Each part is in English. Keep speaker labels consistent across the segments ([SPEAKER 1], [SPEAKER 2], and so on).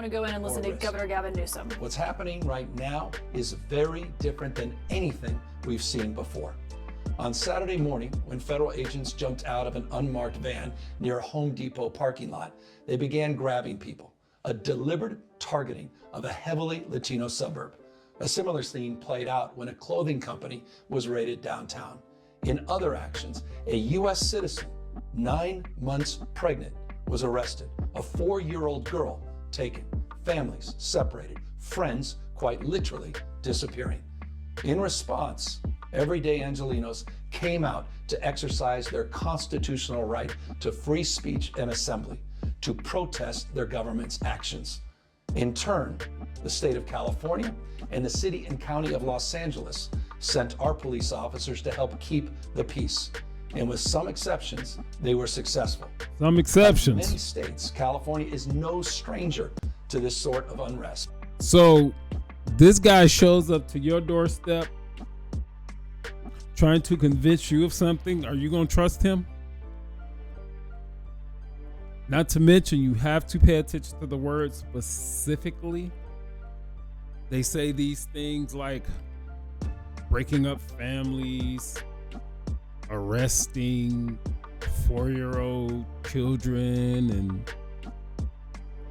[SPEAKER 1] want to go in and listen to Governor Gavin Newsom.
[SPEAKER 2] What's happening right now is very different than anything we've seen before. On Saturday morning, when federal agents jumped out of an unmarked van near a Home Depot parking lot, they began grabbing people, a deliberate targeting of a heavily Latino suburb. A similar scene played out when a clothing company was raided downtown. In other actions, a U.S. citizen, 9 months pregnant, was arrested. A 4-year-old girl taken, families separated, friends quite literally disappearing. In response, everyday Angelenos came out to exercise their constitutional right to free speech and assembly, to protest their government's actions. In turn, the state of California and the city and county of Los Angeles sent our police officers to help keep the peace. And with some exceptions, they were successful.
[SPEAKER 3] Some exceptions.
[SPEAKER 2] In many states, California is no stranger to this sort of unrest.
[SPEAKER 3] So this guy shows up to your doorstep trying to convince you of something. Are you going to trust him? Not to mention, you have to pay attention to the words specifically. They say these things like breaking up families, arresting 4-year-old children, and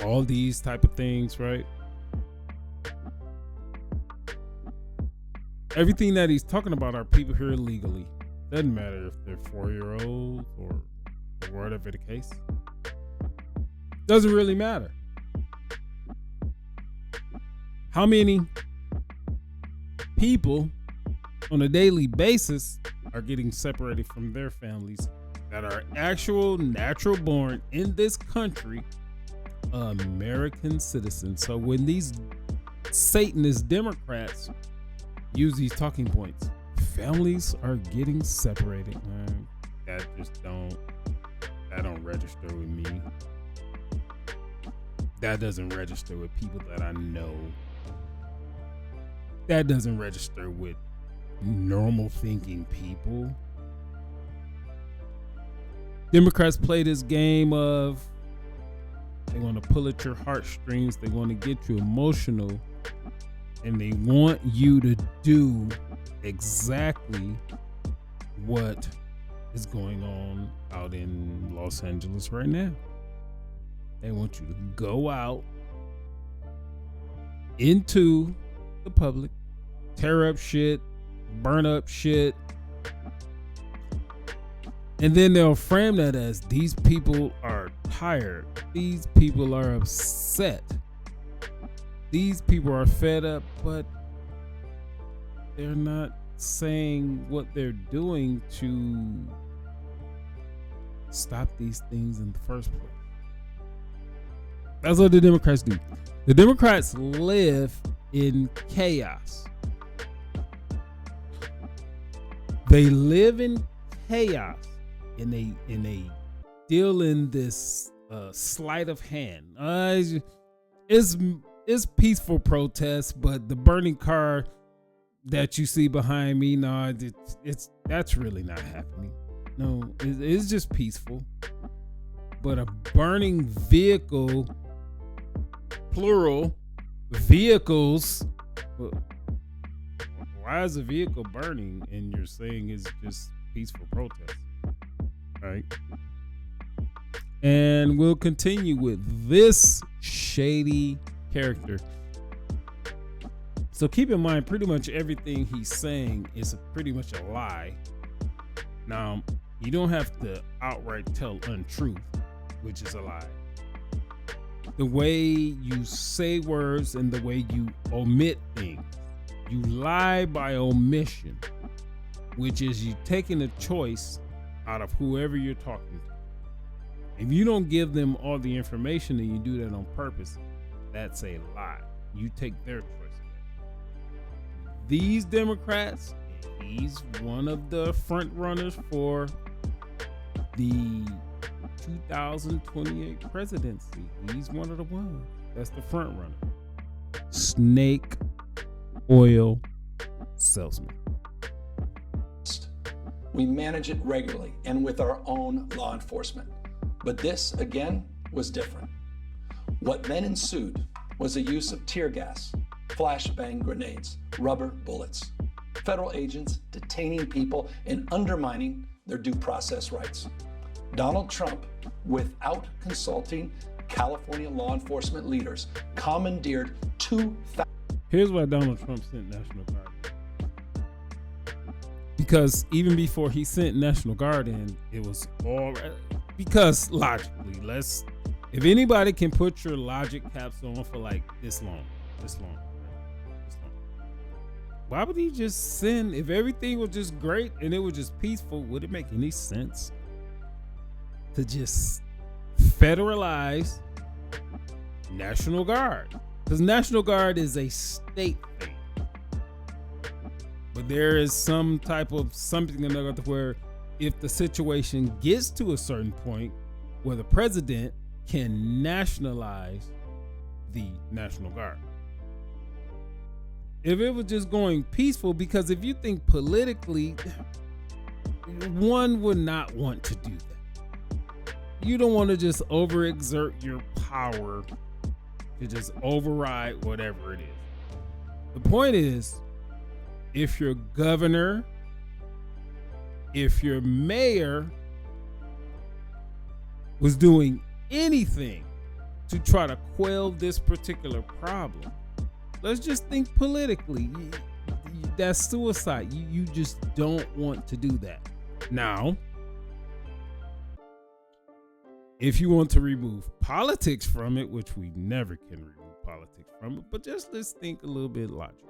[SPEAKER 3] all these type of things, right? Everything that he's talking about are people here illegally. Doesn't matter if they're 4-year-olds or whatever the case. Doesn't really matter. How many people on a daily basis are getting separated from their families that are actual natural born in this country American citizens? So when these Satanist Democrats use these talking points, families are getting separated, man, that don't register with me. That doesn't register with people that I know. That doesn't register with normal thinking people. Democrats play this game of they want to pull at your heartstrings, they want to get you emotional, and they want you to do exactly what is going on out in Los Angeles right now. They want you to go out into the public, tear up shit, burn up shit, and then they'll frame that as these people are tired, these people are upset, these people are fed up, but they're not saying what they're doing to stop these things in the first place. That's what the Democrats do. The Democrats live in chaos. They live in chaos, and they deal in this sleight of hand. It's peaceful protest, but the burning car that you see behind me, that's really not happening. No, it's just peaceful. But a burning vehicle, plural, vehicles. Why is a vehicle burning and you're saying it's just peaceful protest? Right? And we'll continue with this shady character. So keep in mind, pretty much everything he's saying is pretty much a lie. Now, you don't have to outright tell untruth, which is a lie. The way you say words and the way you omit things. You lie by omission, which is you taking a choice out of whoever you're talking to. If you don't give them all the information and you do that on purpose, that's a lie. You take their choice away. These Democrats, he's one of the front runners for the 2028 presidency. He's one of the ones. That's the front runner. Snake oil salesman.
[SPEAKER 2] We manage it regularly and with our own law enforcement. But this, again, was different. What then ensued was the use of tear gas, flashbang grenades, rubber bullets. Federal agents detaining people and undermining their due process rights. Donald Trump, without consulting California law enforcement leaders, commandeered 2,000.
[SPEAKER 3] Here's why Donald Trump sent National Guard. Because even before he sent National Guard in, it was all right. Because logically, if anybody can put your logic caps on for like this long, why would he just send, if everything was just great and it was just peaceful, would it make any sense to just federalize National Guard? Because National Guard is a state thing. But there is some type of something in there where if the situation gets to a certain point where the president can nationalize the National Guard. If it was just going peaceful, because if you think politically, one would not want to do that. You don't want to just overexert your power to just override whatever it is. The point is, if your governor, if your mayor was doing anything to try to quell this particular problem, let's just think politically. That's suicide. You just don't want to do that. Now, if you want to remove politics from it, which we never can remove politics from it, but just let's think a little bit logical.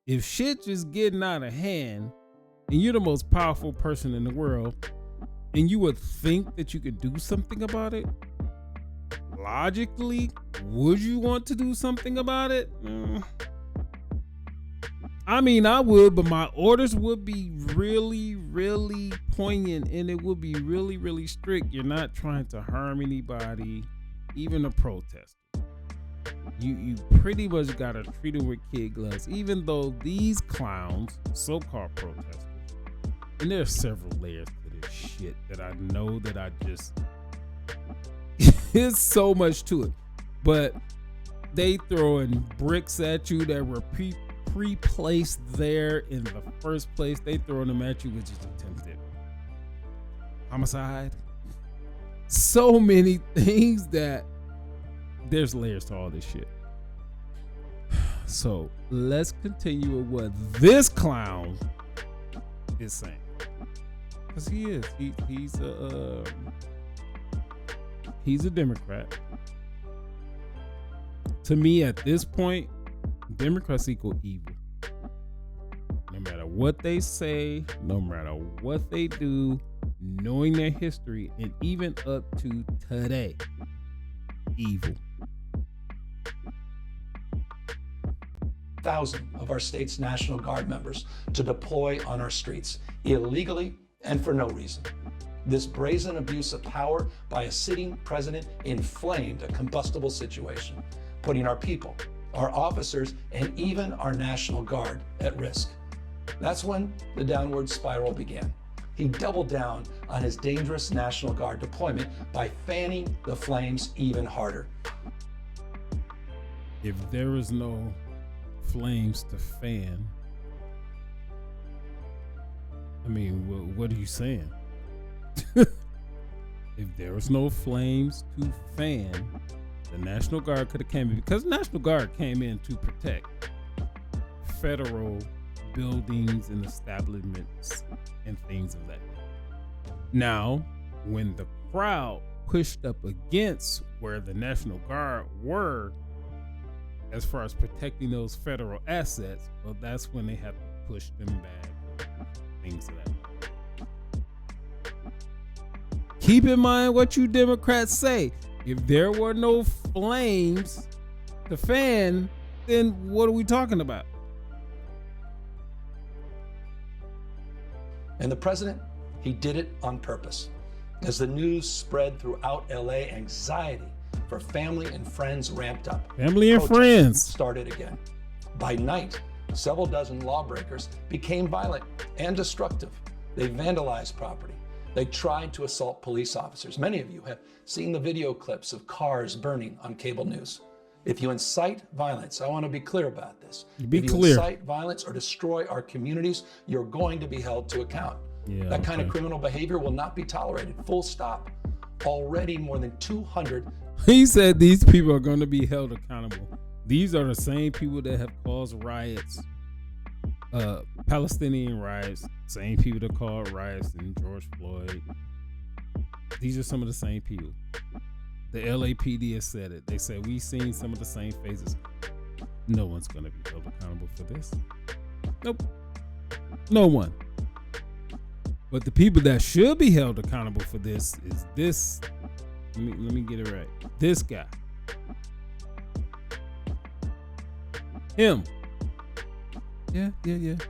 [SPEAKER 3] If shit just getting out of hand and you're the most powerful person in the world and you would think that you could do something about it, logically, would you want to do something about it? I mean, I would, but my orders would be really, really poignant and it would be really, really strict. You're not trying to harm anybody, even a protester. You pretty much gotta treat them with kid gloves, even though these clowns, so-called protesters, and there are several layers to this shit that I know that I just there's so much to it, but they throwing bricks at you that were pre-placed there in the first place. They throwing them at you, which is attempted homicide. So many things that there's layers to all this shit. So let's continue with what this clown is saying, because he is. He's a Democrat. To me, at this point, Democrats equal evil. No matter what they say, no matter what they do, knowing their history, and even up to today, evil.
[SPEAKER 2] 1,000 of our state's National Guard members to deploy on our streets illegally and for no reason. This brazen abuse of power by a sitting president inflamed a combustible situation, putting our people, our officers, and even our National Guard at risk. That's when the downward spiral began. He doubled down on his dangerous National Guard deployment by fanning the flames even harder.
[SPEAKER 3] If there is no flames to fan, I mean, what are you saying? If there was no flames to fan, the National Guard could have came in, because National Guard came in to protect federal buildings and establishments and things of that nature. Now, when the crowd pushed up against where the National Guard were, as far as protecting those federal assets, well, that's when they had to push them back, things of that nature. Keep in mind what you Democrats say. If there were no flames to fan, then what are we talking about?
[SPEAKER 2] And the president, he did it on purpose. As the news spread throughout LA, anxiety for family and friends ramped up.
[SPEAKER 3] Family and
[SPEAKER 2] Protests
[SPEAKER 3] friends
[SPEAKER 2] started again. By night, several dozen lawbreakers became violent and destructive. They vandalized property. They tried to assault police officers. Many of you have seen the video clips of cars burning on cable news. If you incite violence, I want to be clear about this.
[SPEAKER 3] Be
[SPEAKER 2] if you
[SPEAKER 3] clear.
[SPEAKER 2] incite violence or destroy our communities, you're going to be held to account.
[SPEAKER 3] Yeah,
[SPEAKER 2] That kind of
[SPEAKER 3] okay.
[SPEAKER 2] criminal behavior will not be tolerated. Full stop. Already more than 200.
[SPEAKER 3] He said these people are going to be held accountable. These are the same people that have caused riots, Palestinian riots, same people that caused riots in George Floyd. These are some of the same people. The LAPD has said it. They said, we've seen some of the same faces. No one's going to be held accountable for this. Nope. No one. But the people that should be held accountable for this is this. Let me get it right. This guy. Him. Yeah.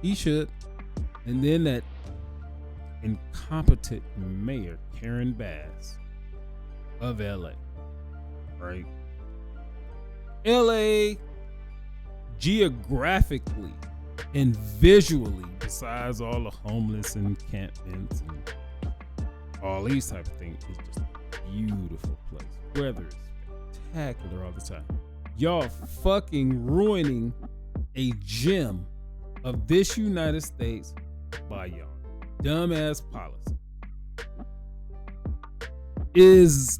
[SPEAKER 3] He should. And then that incompetent mayor, Karen Bass of LA. Right? LA geographically and visually, besides all the homeless encampments and all these type of things, is just a beautiful place. Weather is spectacular all the time. Y'all fucking ruining a gem of this United States by y'all dumbass policy. Is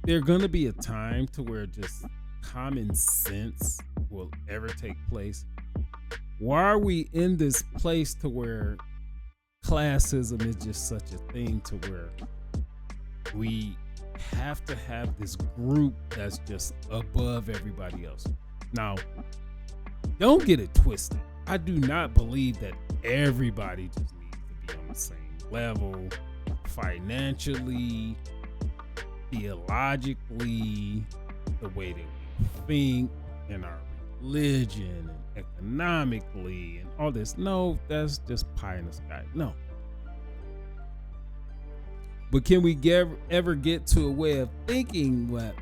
[SPEAKER 3] there gonna be a time to where just common sense will ever take place? Why are we in this place to where classism is just such a thing to where we have to have this group that's just above everybody else? Now, don't get it twisted. I do not believe that everybody just needs to be on the same level financially, theologically, the way that we think, in our religion, and economically, and all this. No, that's just pie in the sky. No. But can we ever get to a way of thinking that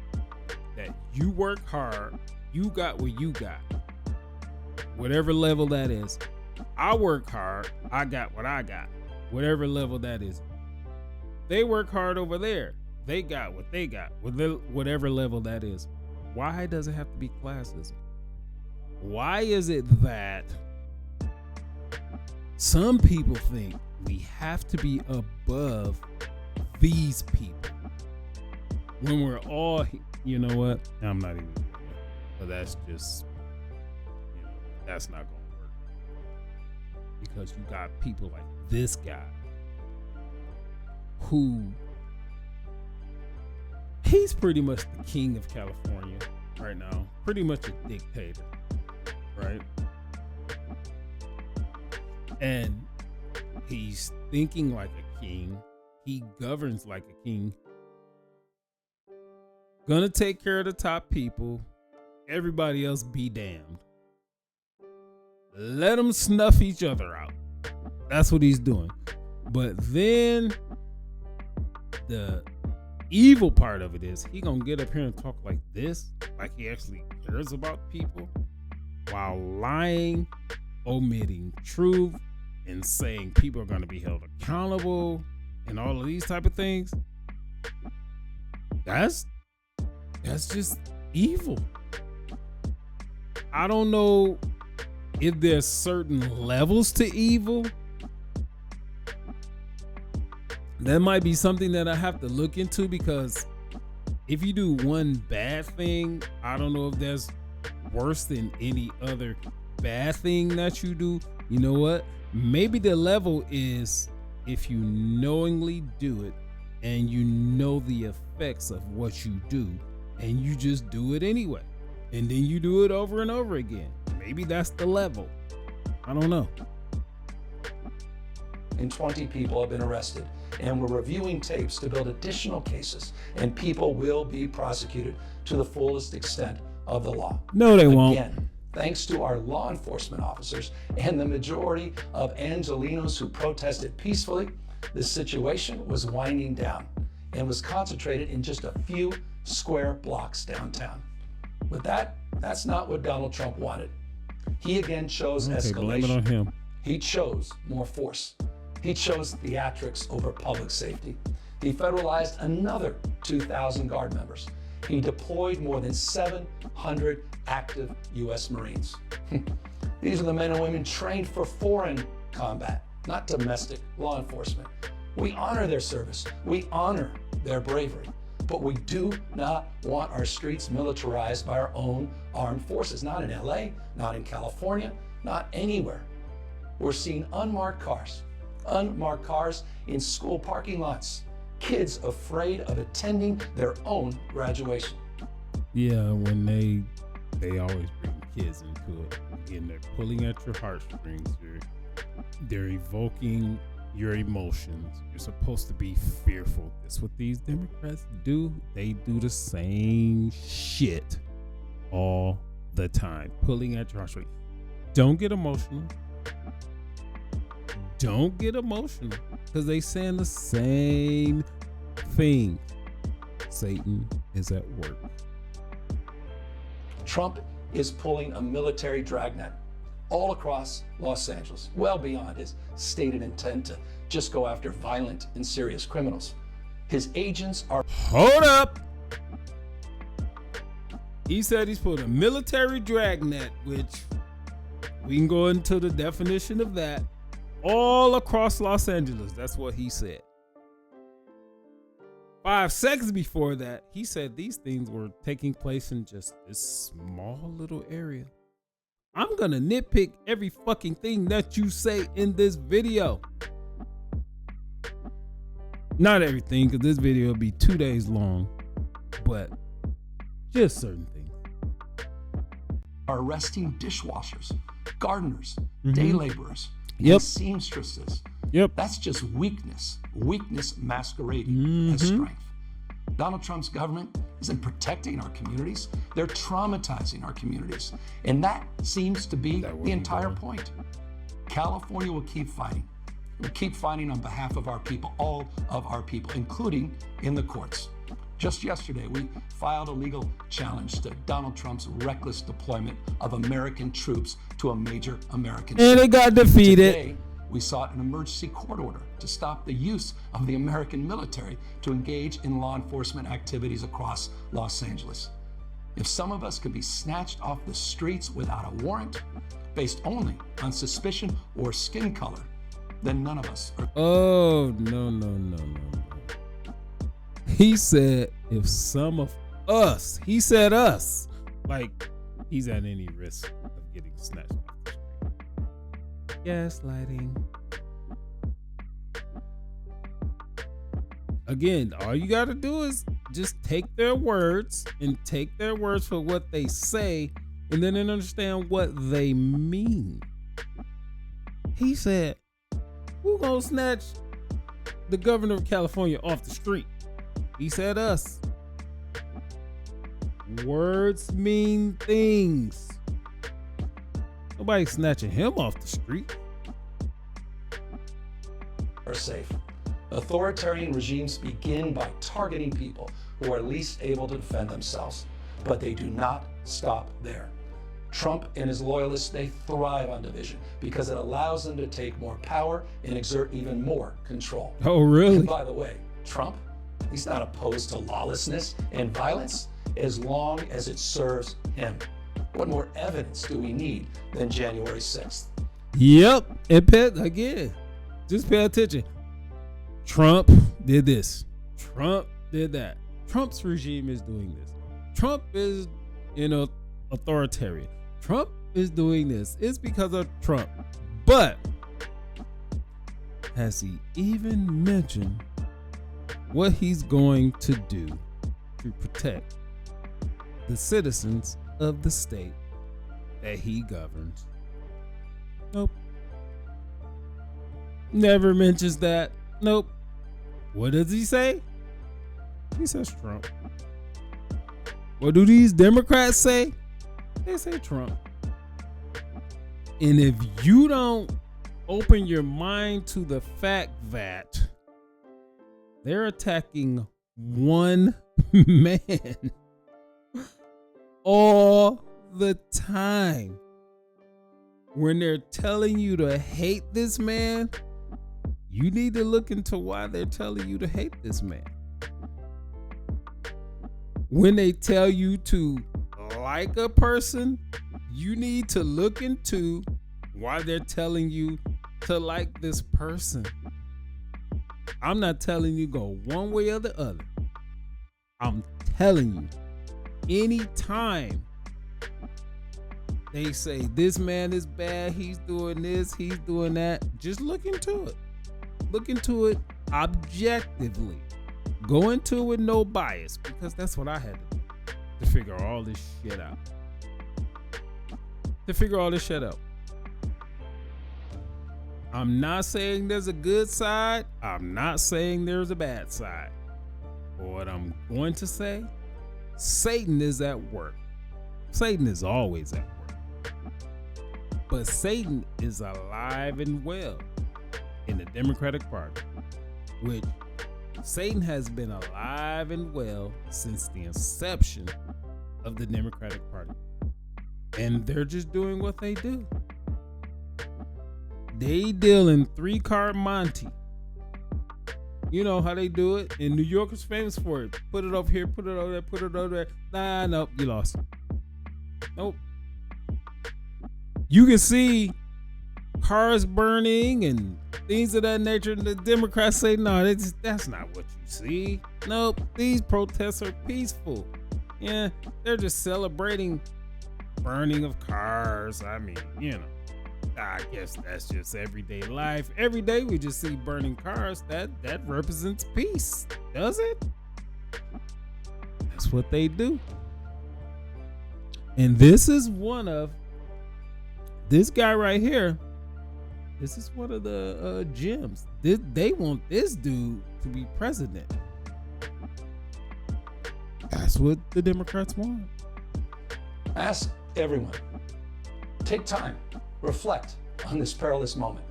[SPEAKER 3] you work hard, you got what you got, whatever level that is. I work hard, I got what I got, whatever level that is. They work hard over there, they got what they got, whatever level that is. Why does it have to be classism? Why is it that some people think we have to be above these people when we're all, you know what? I'm not even, but that's just, that's not going to work. Because you got people like this guy who, he's pretty much the king of California right now, pretty much a dictator, right? And he's thinking like a king. He governs like a king. Gonna take care of the top people. Everybody else be damned. Let them snuff each other out. That's what he's doing. But then the evil part of it is he gonna get up here and talk like this, like he actually cares about people, while lying, omitting truth, and saying people are gonna be held accountable and all of these type of things. That's just evil. I don't know if there's certain levels to evil. That might be something that I have to look into, because if you do one bad thing, I don't know if that's worse than any other bad thing that you do. You know what? Maybe the level is if you knowingly do it and you know the effects of what you do and you just do it anyway. And then you do it over and over again. Maybe that's the level. I don't know.
[SPEAKER 2] And 20 people have been arrested, and we're reviewing tapes to build additional cases, and people will be prosecuted to the fullest extent of the law.
[SPEAKER 3] No, they won't.
[SPEAKER 2] Again, thanks to our law enforcement officers and the majority of Angelenos who protested peacefully, this situation was winding down and was concentrated in just a few square blocks downtown. But that's not what Donald Trump wanted. He again chose escalation.
[SPEAKER 3] Blame it on him.
[SPEAKER 2] He chose more force. He chose theatrics over public safety. He federalized another 2,000 guard members. he deployed more than 700 active U.S. Marines. These are the men and women trained for foreign combat, not domestic law enforcement. We honor their service. We honor their bravery. But we do not want our streets militarized by our own armed forces. Not in LA, not in California, not anywhere. We're seeing unmarked cars in school parking lots, kids afraid of attending their own graduation.
[SPEAKER 3] Yeah, when they always bring kids into it. Again, they're pulling at your heartstrings. They're evoking your emotions. You're supposed to be fearful. That's what these Democrats do. They do the same shit all the time, pulling at your heartstrings. Don't get emotional. Don't get emotional, because they saying the same thing. Satan is at work.
[SPEAKER 2] Trump is pulling a military dragnet all across Los Angeles, well beyond his stated intent to just go after violent and serious criminals. His agents are...
[SPEAKER 3] Hold up. He said he's put a military dragnet, which we can go into the definition of that, all across Los Angeles. That's what he said. 5 seconds before that, he said these things were taking place in just this small little area. I'm gonna nitpick every fucking thing that you say in this video. Not everything, because this video will be 2 days long, but just certain things.
[SPEAKER 2] Are arresting dishwashers, gardeners, day laborers,
[SPEAKER 3] Yep.
[SPEAKER 2] and seamstresses.
[SPEAKER 3] Yep.
[SPEAKER 2] That's just weakness masquerading as strength. Donald Trump's government isn't protecting our communities. They're traumatizing our communities. And that seems to be the entire point. California will keep fighting. We'll keep fighting on behalf of our people, all of our people, including in the courts. Just yesterday, we filed a legal challenge to Donald Trump's reckless deployment of American troops to a major American
[SPEAKER 3] And
[SPEAKER 2] city.
[SPEAKER 3] it got defeated.
[SPEAKER 2] Today, we sought an emergency court order to stop the use of the American military to engage in law enforcement activities across Los Angeles. If some of us could be snatched off the streets without a warrant, based only on suspicion or skin color, then none of us are.
[SPEAKER 3] Oh, no. He said if some of us, he said us, like he's at any risk of getting snatched off the street. Gaslighting. Again, all you got to do is just take their words and take their words for what they say and then understand what they mean. He said, who gonna snatch the governor of California off the street? He said us. Words mean things. Nobody's snatching him off the street.
[SPEAKER 2] Are safe. Authoritarian regimes begin by targeting people who are least able to defend themselves, but they do not stop there. Trump and his loyalists, they thrive on division because it allows them to take more power and exert even more control.
[SPEAKER 3] Oh, really?
[SPEAKER 2] And by the way, Trump, he's not opposed to lawlessness and violence as long as it serves him. What more evidence do we need than January 6th?
[SPEAKER 3] Yep. And again, just pay attention. Trump did this. Trump did that. Trump's regime is doing this. Trump is, authoritarian. Trump is doing this. It's because of Trump. But has he even mentioned what he's going to do to protect the citizens of the state that he governs? Nope. Never mentions that. Nope. What does he say? He says Trump. What do these Democrats say? They say Trump. And if you don't open your mind to the fact that they're attacking one man all the time, when they're telling you to hate this man, you need to look into why they're telling you to hate this man. when they tell you to like a person, you need to look into why they're telling you to like this person. I'm not telling you go one way or the other. I'm telling you, anytime they say this man is bad, he's doing this, he's doing that, just look into it. Look into it objectively. Go into it with no bias, because that's what I had to do to figure all this shit out. I'm not saying there's a good side. I'm not saying there's a bad side. But what I'm going to say, Satan is at work. Satan is always at work. But Satan is alive and well in the Democratic Party, which Satan has been alive and well since the inception of the Democratic Party. And they're just doing what they do. They deal in 3-card Monte. You know how they do it. And New York is famous for it. Put it over here, put it over there, put it over there. Nah, nope, you lost. Nope. You can see cars burning and things of that nature. And the Democrats say, no, that's not what you see. Nope, these protests are peaceful. Yeah, they're just celebrating burning of cars. I mean, you know. I guess that's just everyday life. Every day we just see burning cars. That represents peace, does it? That's what they do. And this is one of this guy right here. This is one of the gems. They want this dude to be president. That's what the Democrats want.
[SPEAKER 2] Ask everyone. Take time. Reflect on this perilous moment.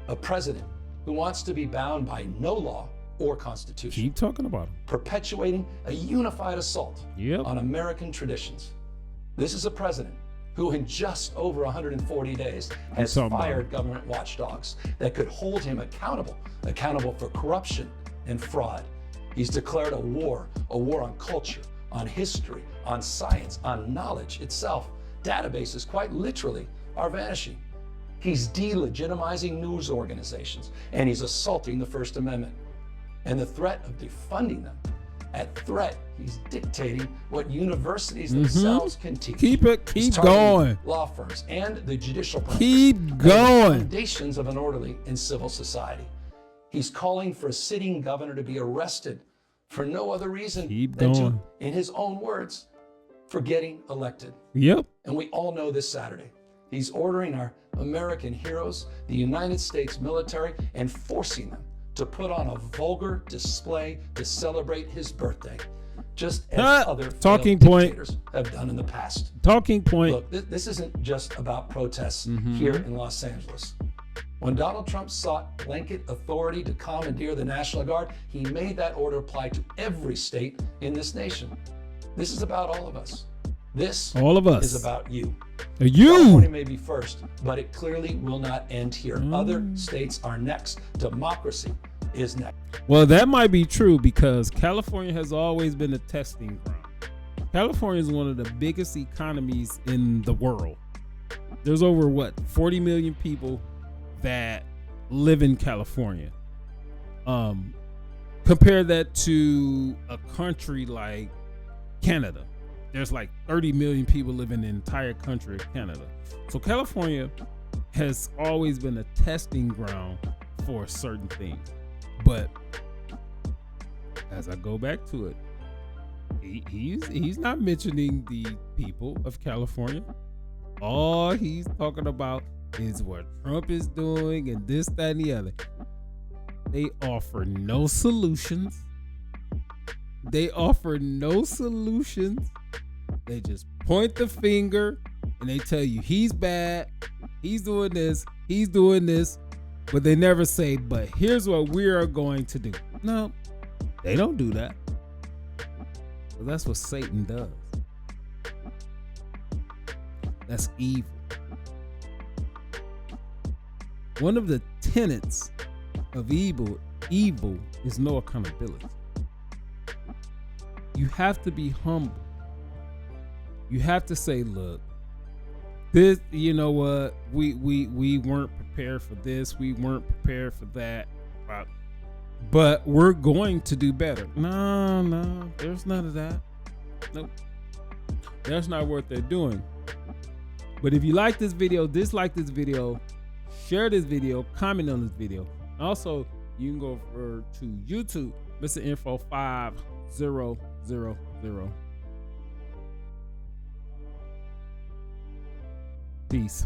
[SPEAKER 2] A president who wants to be bound by no law or constitution.
[SPEAKER 3] Keep talking about him.
[SPEAKER 2] Perpetuating a unified assault
[SPEAKER 3] Yep.
[SPEAKER 2] on American traditions. This is a president who in just over 140 days has fired government watchdogs that could hold him accountable for corruption and fraud. He's declared a war on culture, on history, on science, on knowledge itself. Databases quite literally are vanishing. He's delegitimizing news organizations, and he's assaulting the First Amendment. And the threat of defunding them, at threat, he's dictating what universities themselves can teach.
[SPEAKER 3] Keep
[SPEAKER 2] He's
[SPEAKER 3] going.
[SPEAKER 2] Law firms and the judicial branch.
[SPEAKER 3] Keep
[SPEAKER 2] The
[SPEAKER 3] going.
[SPEAKER 2] foundations of an orderly and civil society. He's calling for a sitting governor to be arrested for no other reason
[SPEAKER 3] Keep
[SPEAKER 2] than
[SPEAKER 3] going.
[SPEAKER 2] to, in his own words, for getting elected.
[SPEAKER 3] Yep.
[SPEAKER 2] And we all know this Saturday. He's ordering our American heroes, the United States military, and forcing them to put on a vulgar display to celebrate his birthday, just as other
[SPEAKER 3] talking
[SPEAKER 2] failed
[SPEAKER 3] point.
[SPEAKER 2] dictators have done in the past.
[SPEAKER 3] Talking point.
[SPEAKER 2] Look, this isn't just about protests here in Los Angeles. When Donald Trump sought blanket authority to commandeer the National Guard, he made that order apply to every state in this nation. This is about all of us. This
[SPEAKER 3] All of us.
[SPEAKER 2] is about you.
[SPEAKER 3] You.
[SPEAKER 2] California may be first, but it clearly will not end here. Other states are next. Democracy is next.
[SPEAKER 3] Well, that might be true because California has always been a testing ground. California is one of the biggest economies in the world. There's over 40 million people that live in California. Compare that to a country like Canada. There's like 30 million people living in the entire country of Canada. So California has always been a testing ground for certain things. But as I go back to it, he's not mentioning the people of California. All he's talking about is what Trump is doing and this, that, and the other. They offer no solutions. They just point the finger and they tell you he's bad, he's doing this, but they never say, but here's what we are going to do. No, they don't do that. But that's what Satan does. That's evil. One of the tenets of evil is no accountability. you have to be humble. You have to say, look, this, you know what, we weren't prepared for this, we weren't prepared for that, but we're going to do better. No, there's none of that. Nope. That's not what they're doing. But if you like this video, dislike this video, share this video, comment on this video. Also, you can go over to YouTube, Mr. Info 5000. Peace.